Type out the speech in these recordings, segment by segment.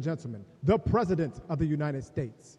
and gentlemen, the President of the United States.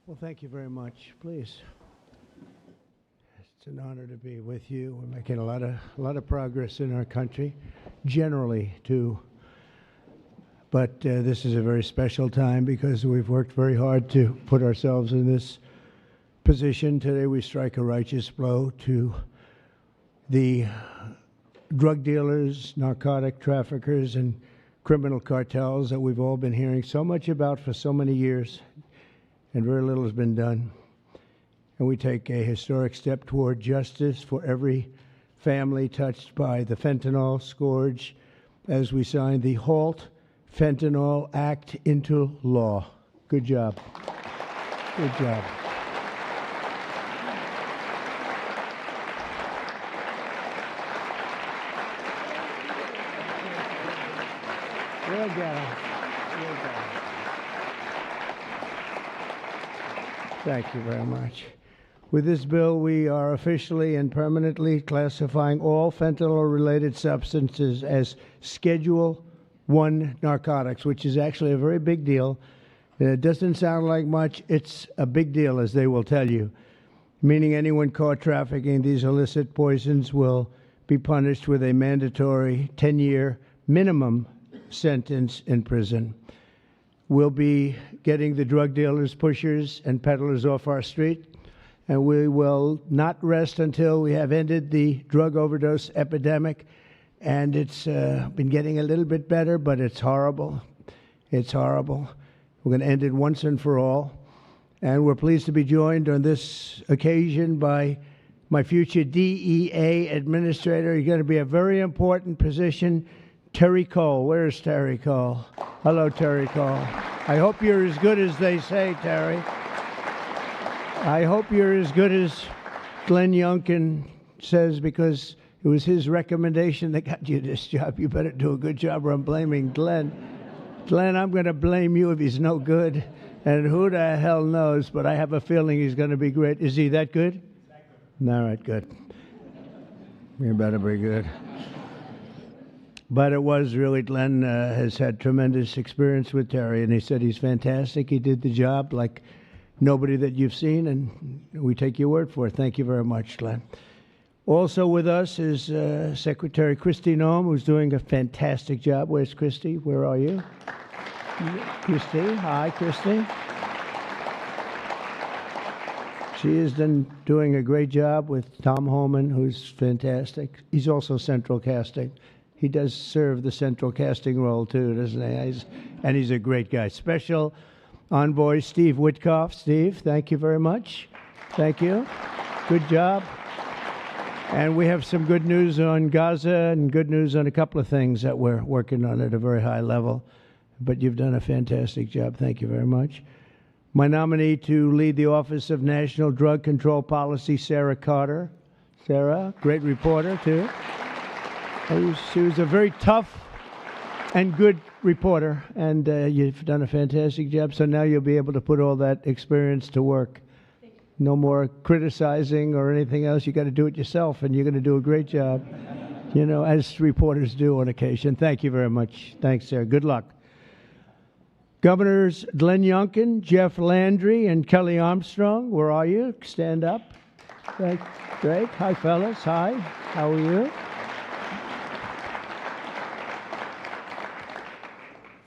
Well, thank you very much. Please. It's an honor to be with you. We're making a lot of progress in our country, generally too. But this is a very special time because we've worked very hard to put ourselves in this position. Today we strike a righteous blow to the drug dealers, narcotic traffickers, and criminal cartels that we've all been hearing so much about for so many years. And very little has been done. And we take a historic step toward justice for every family touched by the fentanyl scourge as we sign the HALT Fentanyl Act into law. Good job. Good job. Good job. Good job. Thank you very much. With this bill, we are officially and permanently classifying all fentanyl-related substances as Schedule I narcotics, which is actually a very big deal. It doesn't sound like much. It's a big deal, as they will tell you, meaning anyone caught trafficking these illicit poisons will be punished with a mandatory 10-year minimum sentence in prison. We'll be getting the drug dealers, pushers, and peddlers off our street, and we will not rest until we have ended the drug overdose epidemic. And it's been getting a little bit better, but it's horrible. It's horrible. We're going to end it once and for all. And we're pleased to be joined on this occasion by my future DEA administrator. He's going to be a very important position, Terry Cole. Where's Terry Cole? Hello, Terry Cole. I hope you're as good as they say, Terry. I hope you're as good as Glenn Youngkin says, because it was his recommendation that got you this job. You better do a good job, or I'm blaming Glenn. Glenn, I'm going to blame you if he's no good. And who the hell knows, but I have a feeling he's going to be great. Is he that good? All right, good. You better be good. But it was really, Glenn has had tremendous experience with Terry, and he said he's fantastic. He did the job like nobody that you've seen, and we take your word for it. Thank you very much, Glenn. Also with us is Secretary Kristi Noem, who's doing a fantastic job. Where's Kristi? Where are you? Kristi. Hi, Kristi. She is doing a great job with Tom Homan, who's fantastic. He's also central casting. He does serve the central casting role, too, doesn't he? And he's a great guy. Special Envoy Steve Witkoff. Steve, thank you very much. Thank you. Good job. And we have some good news on Gaza and good news on a couple of things that we're working on at a very high level. But you've done a fantastic job. Thank you very much. My nominee to lead the Office of National Drug Control Policy, Sarah Carter. Sarah, great reporter, too. She was a very tough and good reporter, and you've done a fantastic job. So now you'll be able to put all that experience to work. No more criticizing or anything else. You got to do it yourself, and you're going to do a great job, you know, as reporters do on occasion. Thank you very much. Thanks, Sarah. Good luck. Governors Glenn Youngkin, Jeff Landry, and Kelly Armstrong, where are you? Stand up. Great. Hi, fellas. Hi. How are you?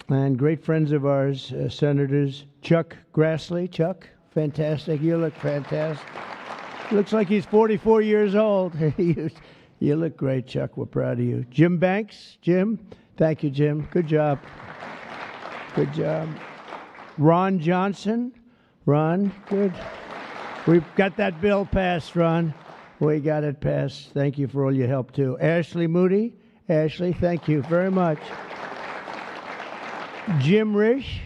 And great friends of ours, Senators Chuck Grassley. Chuck, fantastic. You look fantastic. Looks like he's 44 years old. You look great, Chuck. We're proud of you. Jim Banks. Jim. Thank you, Jim. Good job. Good job. Ron Johnson. Ron, good. We've got that bill passed, Ron. We got it passed. Thank you for all your help, too. Ashley Moody. Ashley, thank you very much. Jim Risch.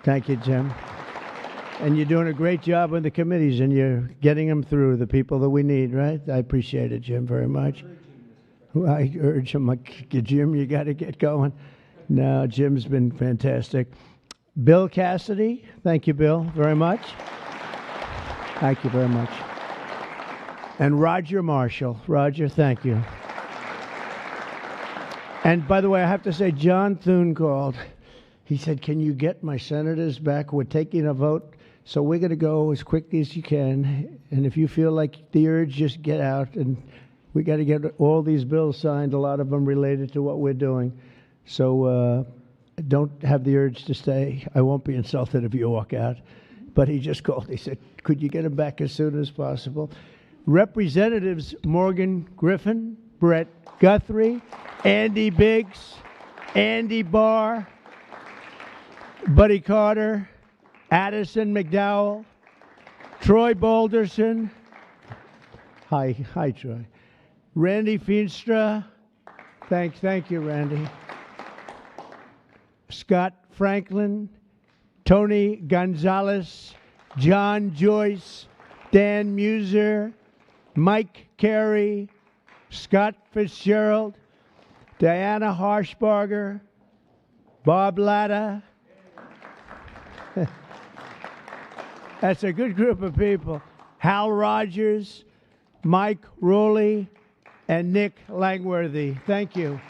Thank you, Jim. And you're doing a great job on the committees, and you're getting them through, the people that we need, right? I appreciate it, Jim, very much. I urge him, like, Jim, you got to get going. No, Jim's been fantastic. Bill Cassidy, thank you, Bill, very much. Thank you very much. And Roger Marshall. Roger, thank you. And by the way, I have to say, John Thune called. He said, can you get my senators back? We're taking a vote, so we're going to go as quickly as you can. And if you feel like the urge, just get out. And we got to get all these bills signed, a lot of them related to what we're doing. So don't have the urge to stay. I won't be insulted if you walk out. But he just called. He said, could you get him back as soon as possible? Representatives Morgan Griffin, Brett Guthrie, Andy Biggs, Andy Barr, Buddy Carter, Addison McDowell, Troy Balderson. Hi, Troy. Randy Feenstra. Thank you, Randy. Scott Franklin, Tony Gonzalez, John Joyce, Dan Muser, Mike Carey, Scott Fitzgerald, Diana Harshbarger, Bob Latta. That's a good group of people. Hal Rogers, Mike Rowley, and Nick Langworthy. Thank you.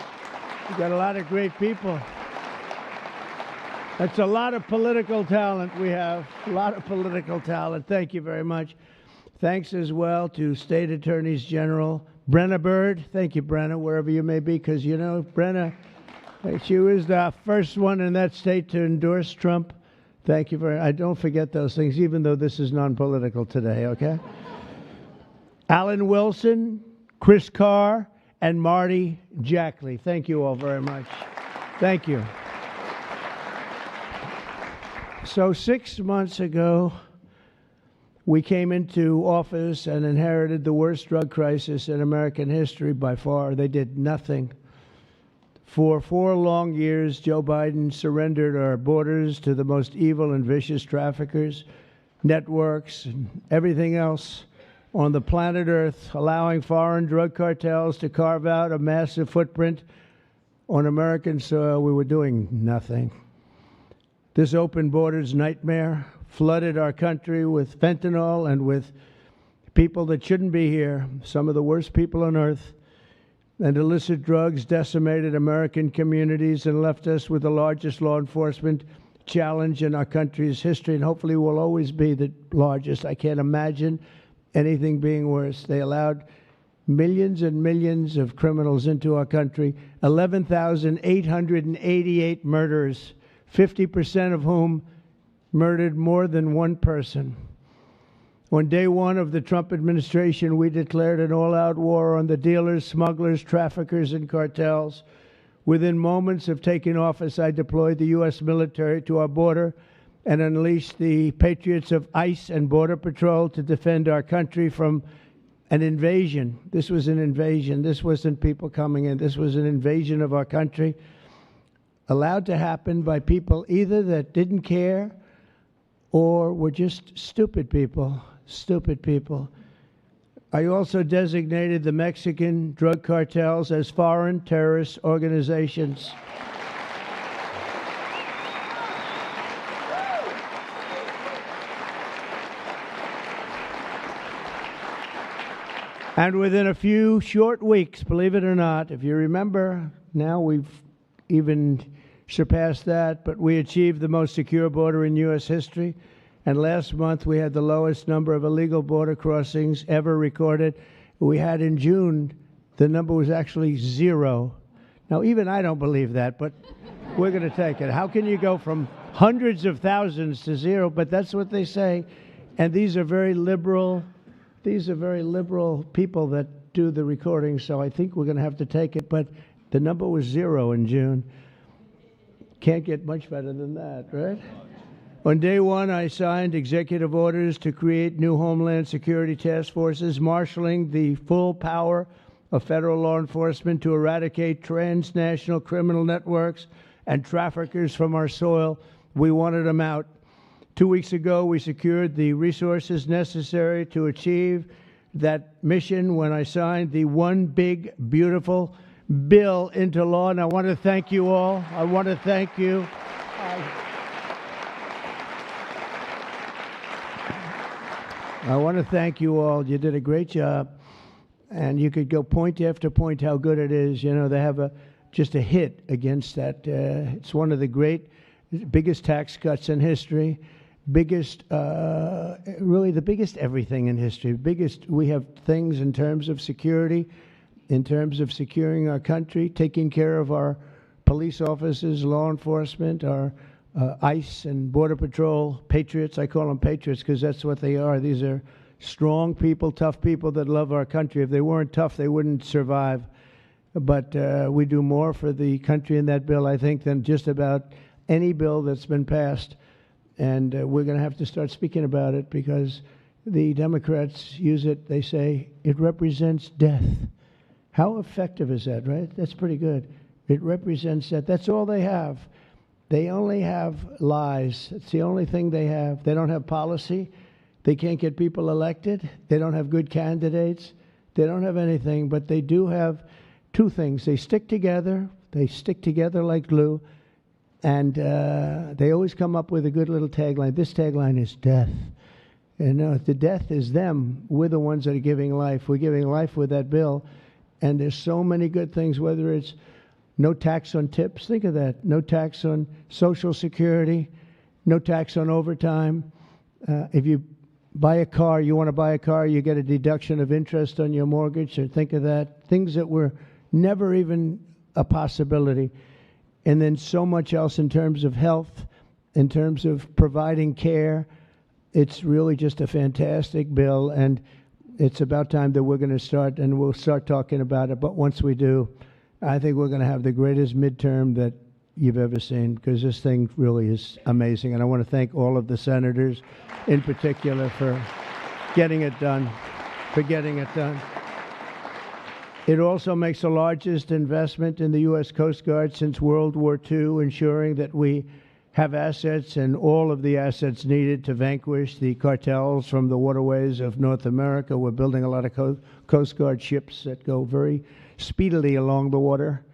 We've got a lot of great people. That's a lot of political talent we have. A lot of political talent. Thank you very much. Thanks as well to State Attorneys General Brenna Bird. Thank you, Brenna, wherever you may be, because, you know, Brenna, she was the first one in that state to endorse Trump. Thank you very much. I don't forget those things, even though this is non-political today, okay? Alan Wilson, Chris Carr, and Marty Jackley. Thank you all very much. Thank you. So 6 months ago, we came into office and inherited the worst drug crisis in American history by far. They did nothing. For 4 long years, Joe Biden surrendered our borders to the most evil and vicious traffickers, networks, and everything else on the planet Earth, allowing foreign drug cartels to carve out a massive footprint on American soil. We were doing nothing. This open borders nightmare flooded our country with fentanyl and with people that shouldn't be here, some of the worst people on earth. And illicit drugs decimated American communities and left us with the largest law enforcement challenge in our country's history, and hopefully will always be the largest. I can't imagine anything being worse. They allowed millions and millions of criminals into our country, 11,888 murders, 50% of whom murdered more than one person. On day one of the Trump administration, we declared an all-out war on the dealers, smugglers, traffickers, and cartels. Within moments of taking office, I deployed the U.S. military to our border and unleashed the patriots of ICE and Border Patrol to defend our country from an invasion. This was an invasion. This wasn't people coming in. This was an invasion of our country, allowed to happen by people either that didn't care or were just stupid people. Stupid people. I also designated the Mexican drug cartels as foreign terrorist organizations. And within a few short weeks, believe it or not, if you remember, now we've even surpassed that, but we achieved the most secure border in U.S. history. And last month, we had the lowest number of illegal border crossings ever recorded. We had in June, the number was actually 0. Now, even I don't believe that, but we're going to take it. How can you go from hundreds of thousands to 0? But that's what they say. And these are very liberal people that do the recording, so I think we're going to have to take it. But the number was 0 in June. Can't get much better than that, right? On day one, I signed executive orders to create new Homeland Security task forces, marshaling the full power of federal law enforcement to eradicate transnational criminal networks and traffickers from our soil. We wanted them out. 2 weeks ago, we secured the resources necessary to achieve that mission when I signed the One Big Beautiful Bill into law. And I want to thank you all. I want to thank you. I want to thank you all. You did a great job. And you could go point after point how good it is. You know, they have just a hit against that. It's one of the biggest tax cuts in history. Really the biggest everything in history. We have things in terms of security, in terms of securing our country, taking care of our police officers, law enforcement, our ICE and Border Patrol patriots. I call them patriots because that's what they are. These are strong people, tough people that love our country. If they weren't tough, they wouldn't survive. But we do more for the country in that bill, I think, than just about any bill that's been passed. And we're going to have to start speaking about it because the Democrats use it. They say it represents death. How effective is that, right? That's pretty good. It represents that. That's all they have. They only have lies. It's the only thing they have. They don't have policy. They can't get people elected. They don't have good candidates. They don't have anything, but they do have two things. They stick together. They stick together like glue. And they always come up with a good little tagline. This tagline is death. And the death is them. We're the ones that are giving life. We're giving life with that bill. And there's so many good things, whether it's no tax on tips. Think of that. No tax on Social Security. No tax on overtime. If you buy a car, you want to buy a car, you get a deduction of interest on your mortgage. So think of that. Things that were never even a possibility. And then so much else in terms of health, in terms of providing care. It's really just a fantastic bill, and it's about time that we're going to start, and we'll start talking about it. But once we do, I think we're going to have the greatest midterm that you've ever seen, because this thing really is amazing. And I want to thank all of the senators in particular for getting it done, It also makes the largest investment in the U.S. Coast Guard since World War II, ensuring that we have assets and all of the assets needed to vanquish the cartels from the waterways of North America. We're building a lot of Coast Guard ships that go very speedily along the water,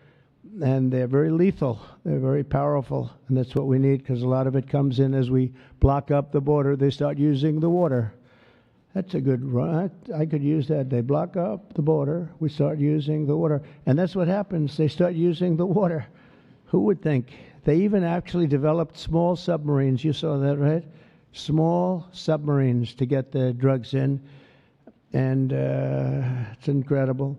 and they're very lethal. They're very powerful, and that's what we need, because a lot of it comes in as we block up the border. They start using the water. That's a good run. I could use that. They block up the border. We start using the water. And that's what happens. They start using the water. Who would think? They even actually developed small submarines. You saw that, right? Small submarines to get the drugs in. And it's incredible.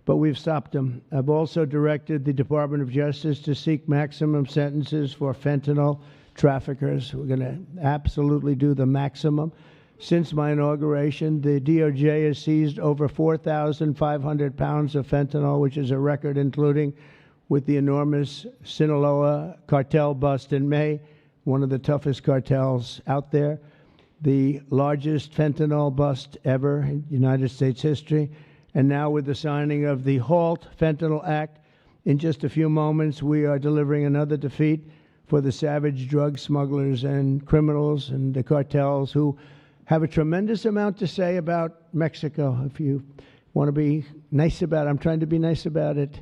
But we've stopped them. I've also directed the Department of Justice to seek maximum sentences for fentanyl traffickers. We're going to absolutely do the maximum. Since my inauguration, the DOJ has seized over 4,500 pounds of fentanyl, which is a record, including with the enormous Sinaloa cartel bust in May, one of the toughest cartels out there, the largest fentanyl bust ever in United States history. And now with the signing of the HALT Fentanyl Act, in just a few moments, we are delivering another defeat for the savage drug smugglers and criminals and the cartels who have a tremendous amount to say about Mexico. If you want to be nice about it, I'm trying to be nice about it.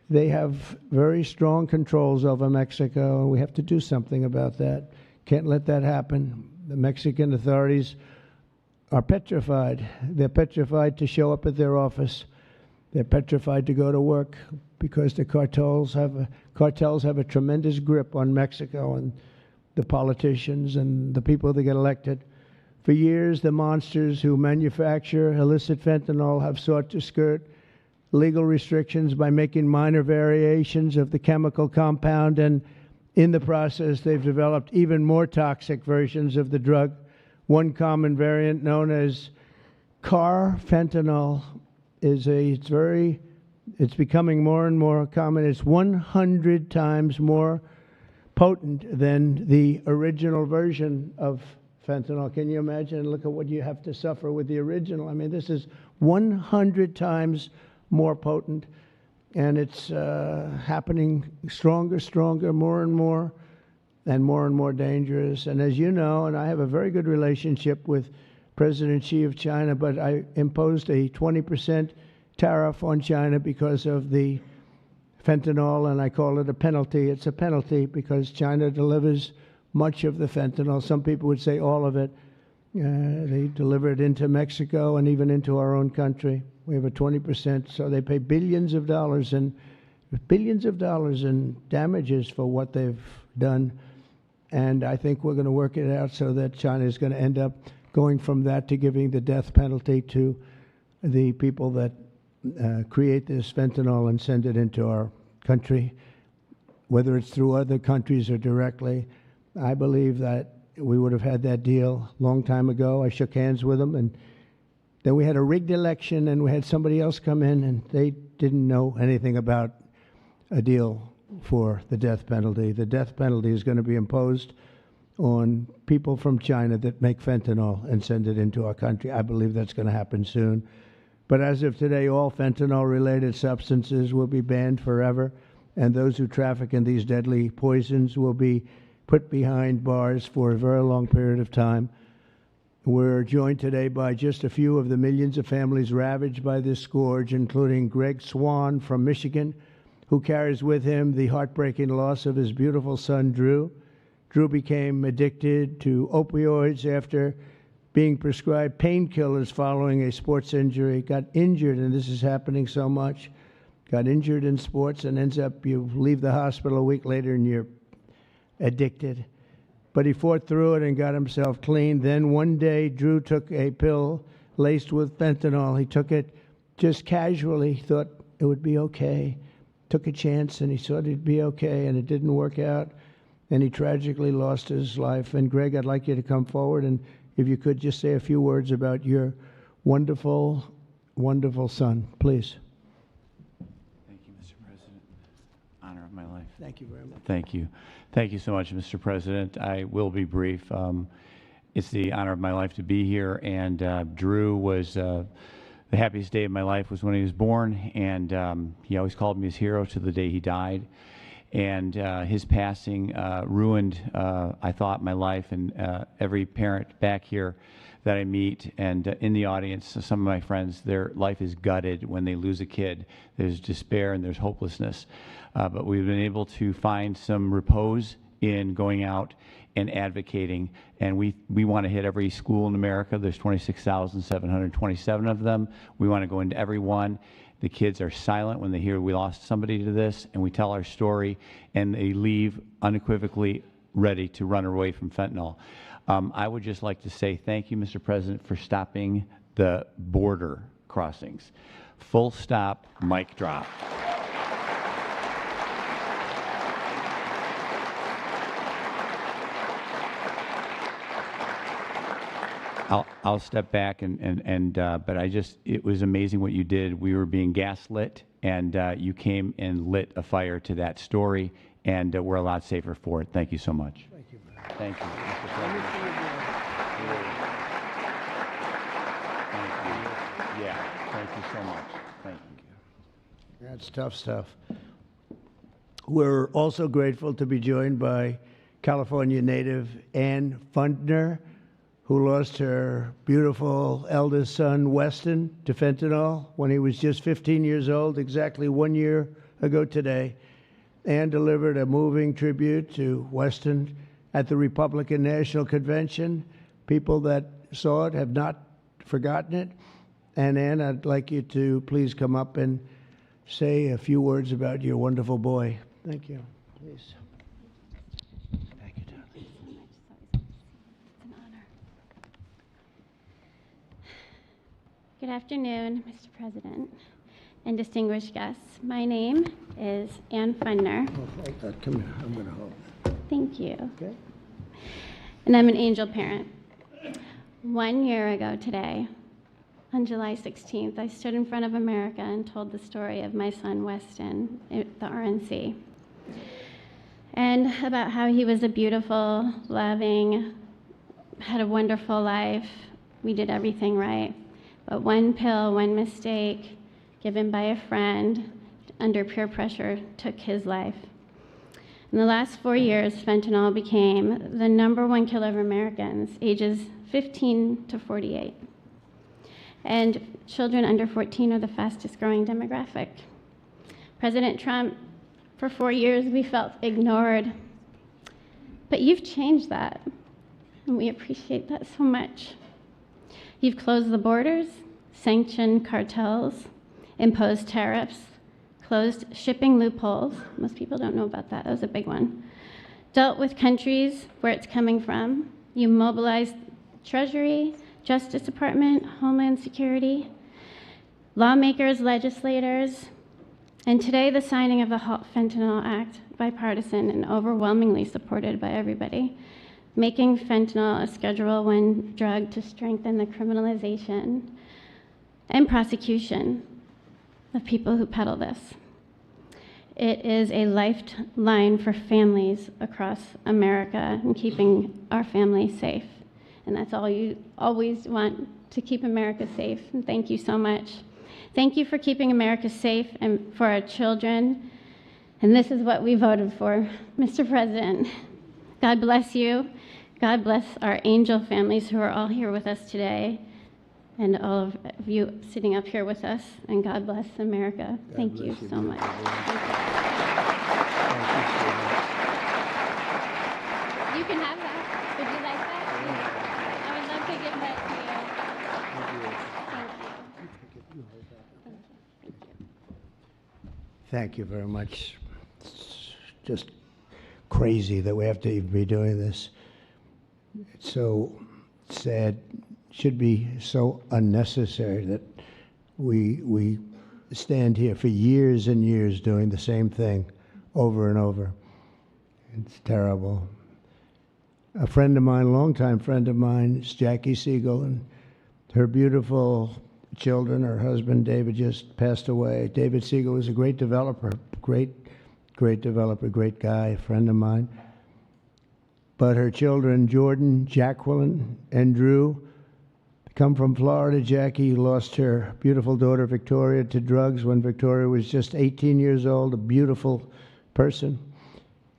They have very strong controls over Mexico, and we have to do something about that. Can't let that happen. The Mexican authorities are petrified. They're petrified to show up at their office. They're petrified to go to work because the cartels have a tremendous grip on Mexico and the politicians and the people that get elected. For years, the monsters who manufacture illicit fentanyl have sought to skirt legal restrictions by making minor variations of the chemical compound, and in the process, they've developed even more toxic versions of the drug. One common variant, known as carfentanil, it's becoming more and more common. It's 100 times more potent than the original version of fentanyl. Can you imagine? Look at what you have to suffer with the original. I mean, this is 100 times more potent. and it's happening stronger, more and more dangerous. And as you know, and I have a very good relationship with President Xi of China, but I imposed a 20% tariff on China because of the fentanyl, and I call it a penalty. It's a penalty because China delivers much of the fentanyl. Some people would say all of it. They deliver it into Mexico and even into our own country. We have a 20%, so they pay billions of dollars in damages for what they've done. And I think we're going to work it out so that China is going to end up going from that to giving the death penalty to the people that create this fentanyl and send it into our country, whether it's through other countries or directly. I believe that we would have had that deal a long time ago. I shook hands with them, and then we had a rigged election, and we had somebody else come in, and they didn't know anything about a deal for the death penalty. The death penalty is going to be imposed on people from China that make fentanyl and send it into our country. I believe that's going to happen soon. But as of today, all fentanyl-related substances will be banned forever, and those who traffic in these deadly poisons will be put behind bars for a very long period of time. We're joined today by just a few of the millions of families ravaged by this scourge, including Greg Swan from Michigan, who carries with him the heartbreaking loss of his beautiful son, Drew. Drew became addicted to opioids after being prescribed painkillers following a sports injury, got injured, and this is happening so much, got injured in sports and ends up, you leave the hospital a week later and you're addicted. But he fought through it and got himself clean. Then one day, Drew took a pill laced with fentanyl. He took it just casually, thought it would be okay, took a chance, and he thought it'd be okay, and it didn't work out, and he tragically lost his life. And Greg, I'd like you to come forward, and if you could just say a few words about your wonderful, wonderful son, please. Thank you, Mr. President. Honor of my life. Thank you very much. Thank you. Thank you so much, Mr. President. I will be brief. It's the honor of my life to be here, and Drew was the happiest day of my life was when he was born, and he always called me his hero to the day he died. And his passing ruined, I thought, my life, and every parent back here that I meet and in the audience, some of my friends, their life is gutted when they lose a kid. There's despair and there's hopelessness. But we've been able to find some repose in going out and advocating. And we want to hit every school in America. There's 26,727 of them. We want to go into every one. The kids are silent when they hear we lost somebody to this, and we tell our story, and they leave unequivocally ready to run away from fentanyl. I would just like to say thank you, Mr. President, for stopping the border crossings. Full stop, mic drop. I'll step back but it was amazing what you did. We were being gaslit, and you came and lit a fire to that story, and we're a lot safer for it. Thank you so much. Thank you. Thank you, Mr. President. Thank you. Yeah, thank you so much. Thank you. That's tough stuff. We're also grateful to be joined by California native Ann Fundner, who lost her beautiful eldest son, Weston, to fentanyl when he was just 15 years old, exactly 1 year ago today. Ann delivered a moving tribute to Weston at the Republican National Convention. People that saw it have not forgotten it. And Ann, I'd like you to please come up and say a few words about your wonderful boy. Thank you. Please. Thank you, darling. It's an honor. Good afternoon, Mr. President and distinguished guests. My name is Ann Fundner. Oh, come here. I'm going to hold it. Thank you. Okay. And I'm an angel parent. 1 year ago today, on July 16th, I stood in front of America and told the story of my son, Weston, at the RNC. And about how he was a beautiful, loving, had a wonderful life. We did everything right. But one pill, one mistake, given by a friend, under peer pressure, took his life. In the last 4 years, fentanyl became the #1 killer of Americans ages 15 to 48. And children under 14 are the fastest growing demographic. President Trump, for 4 years, we felt ignored. But you've changed that, and we appreciate that so much. You've closed the borders, sanctioned cartels, imposed tariffs, closed shipping loopholes. Most people don't know about that. That was a big one. Dealt with countries where it's coming from. You mobilized Treasury, Justice Department, Homeland Security, lawmakers, legislators, and today the signing of the Halt Fentanyl Act, bipartisan and overwhelmingly supported by everybody, making fentanyl a Schedule I drug to strengthen the criminalization and prosecution of people who peddle this. It is a lifeline for families across America and keeping our families safe. And that's all you always want, to keep America safe. And thank you so much. Thank you for keeping America safe and for our children. And this is what we voted for, Mr. President. God bless you. God bless our angel families who are all here with us today, and all of you sitting up here with us. And God bless America. Thank you so much. You can have that. Would you like that? I would love to give that to you. Thank you very much. It's just crazy that we have to even be doing this. It's so sad. Should be so unnecessary that we stand here for years and years doing the same thing over and over. It's terrible. A friend of mine, a longtime friend of mine, is Jackie Siegel, and her beautiful children, her husband David just passed away. David Siegel was a great developer, great developer, great guy, a friend of mine. But her children, Jordan, Jacqueline, and Drew, come from Florida. Jackie lost her beautiful daughter, Victoria, to drugs when Victoria was just 18 years old, a beautiful person.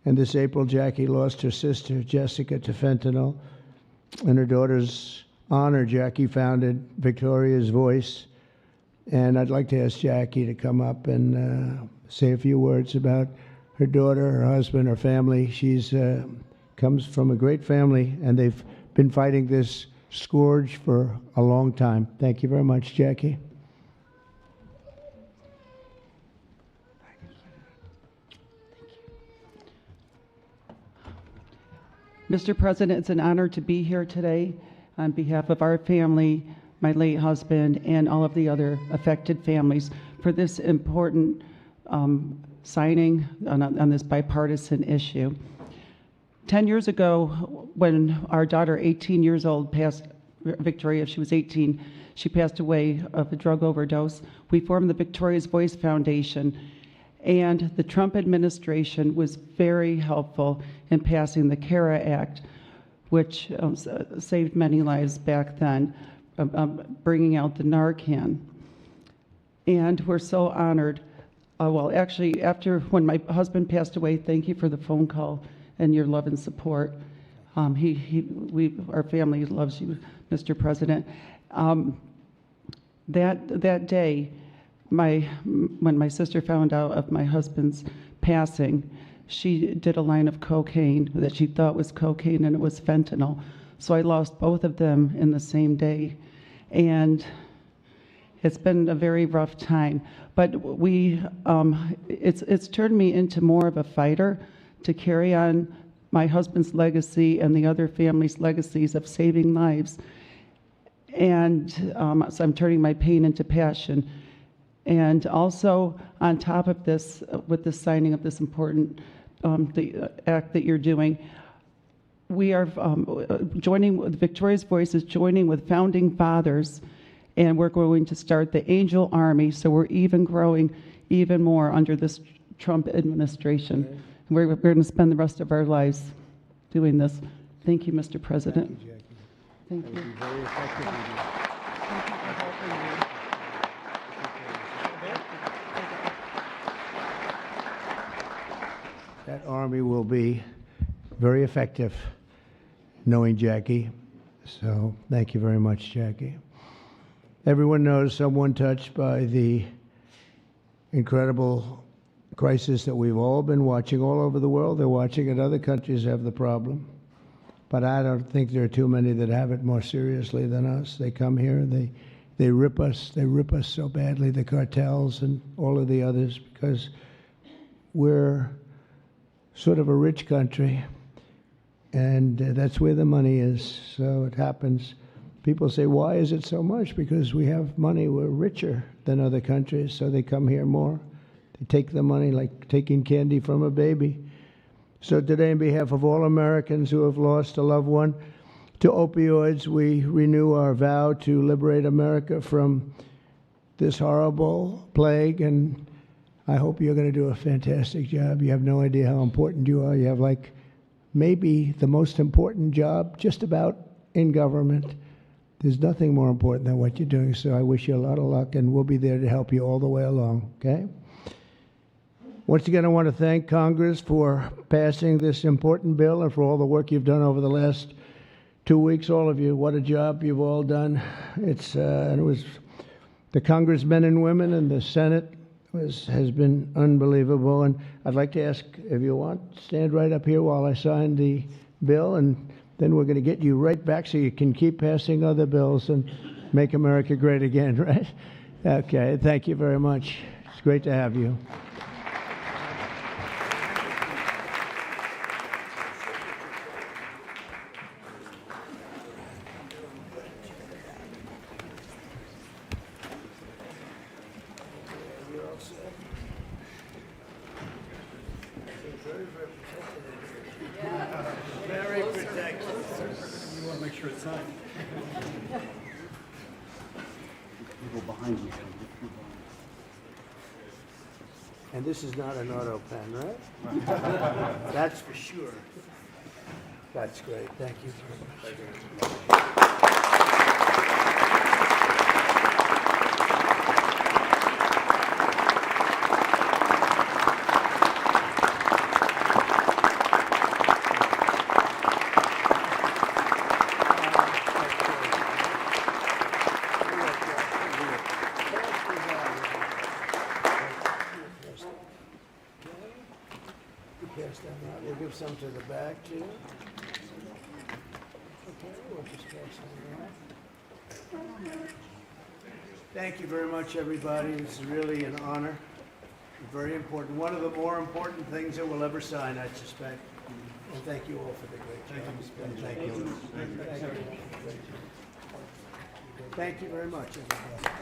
And this April, Jackie lost her sister, Jessica, to fentanyl. In her daughter's honor, Jackie founded Victoria's Voice. And I'd like to ask Jackie to come up and say a few words about her daughter, her husband, her family. She's comes from a great family, and they've been fighting this scourge for a long time. Thank you very much, Jackie. Mr. President, it's an honor to be here today on behalf of our family, my late husband, and all of the other affected families for this important signing on this bipartisan issue. 10 years ago, when our daughter, 18 years old, passed, Victoria, she was 18, she passed away of a drug overdose, we formed the Victoria's Voice Foundation, and the Trump administration was very helpful in passing the CARA Act, which saved many lives back then, bringing out the Narcan. And we're so honored. Well, actually, when my husband passed away, thank you for the phone call and your love and support. Our family loves you, Mr. President. That day, when my sister found out of my husband's passing, she did a line of cocaine that she thought was cocaine, and it was fentanyl. So I lost both of them in the same day. And it's been a very rough time. But it's turned me into more of a fighter to carry on my husband's legacy and the other families' legacies of saving lives. And so I'm turning my pain into passion. And also, on top of this, with the signing of this important the act that you're doing, we are joining with Victoria's Voice is joining with founding fathers, and we're going to start the Angel Army. So we're even growing even more under this Trump administration. Okay. We're going to spend the rest of our lives doing this. Thank you, Mr. President. Thank you, Jackie. Thank you. Very effective. Thank you for helping me. that Army will be very effective, knowing Jackie. So thank you very much, Jackie. Everyone knows someone touched by the incredible crisis that we've all been watching all over the world. They're watching it. Other countries have the problem. But I don't think there are too many that have it more seriously than us. They come here, they rip us so badly, the cartels and all of the others, because we're sort of a rich country, and that's where the money is. So it happens. People say, why is it so much? Because we have money. We're richer than other countries, so they come here more. They take the money like taking candy from a baby. So today, on behalf of all Americans who have lost a loved one to opioids, we renew our vow to liberate America from this horrible plague, and I hope you're going to do a fantastic job. You have no idea how important you are. You have like maybe the most important job just about in government. There's nothing more important than what you're doing, so I wish you a lot of luck, and we'll be there to help you all the way along, okay? Once again, I want to thank Congress for passing this important bill and for all the work you've done over the last 2 weeks, all of you. What a job you've all done. And it was the congressmen and women and the Senate has been unbelievable. And I'd like to ask, if you want, stand right up here while I sign the bill, and then we're going to get you right back so you can keep passing other bills and make America great again, right? Okay, thank you very much. It's great to have you. Very protected. You want to make sure it's signed. You go behind you. And this is not an auto pen, right? That's for sure. That's great. Thank you very much. Pass them out. We'll give some to the back too. Okay, we'll just pass them out. Thank you very much, everybody. This is really an honor. Very important. One of the more important things that we'll ever sign, I suspect. And thank you all for the great job. Thank you. Thank you very much, everybody.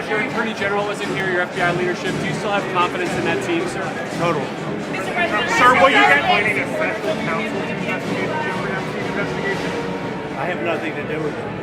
Your Attorney General wasn't here, your FBI leadership. Do you still have confidence in that team, sir? Total. Sir, will you get appointing a special counsel to investigate the Jeffrey Epstein investigation? I have nothing to do with it.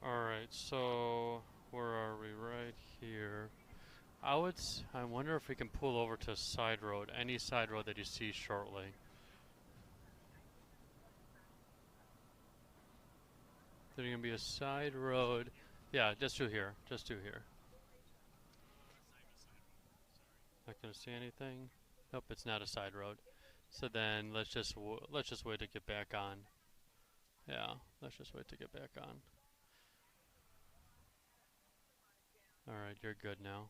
Alright, so where are we? Right here. I wonder if we can pull over to a side road, any side road that you see shortly. There's gonna be a side road. Yeah, just through here. Just through here. Not gonna see anything. Nope, it's not a side road. So then let's just wait to get back on. Yeah, let's just wait to get back on. Alright, you're good now.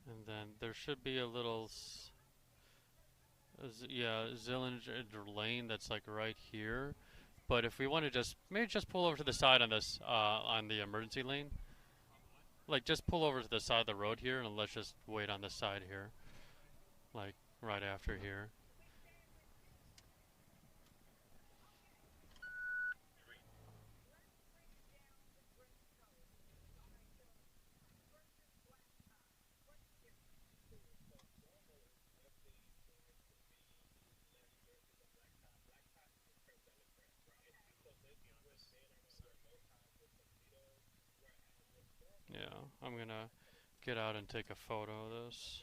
And then there should be a little, Zillinger Lane that's like right here. But if we want to maybe just pull over to the side on this, on the emergency lane. Like just pull over to the side of the road here and let's just wait on this side here. Like right after here. Yeah, I'm gonna get out and take a photo of this.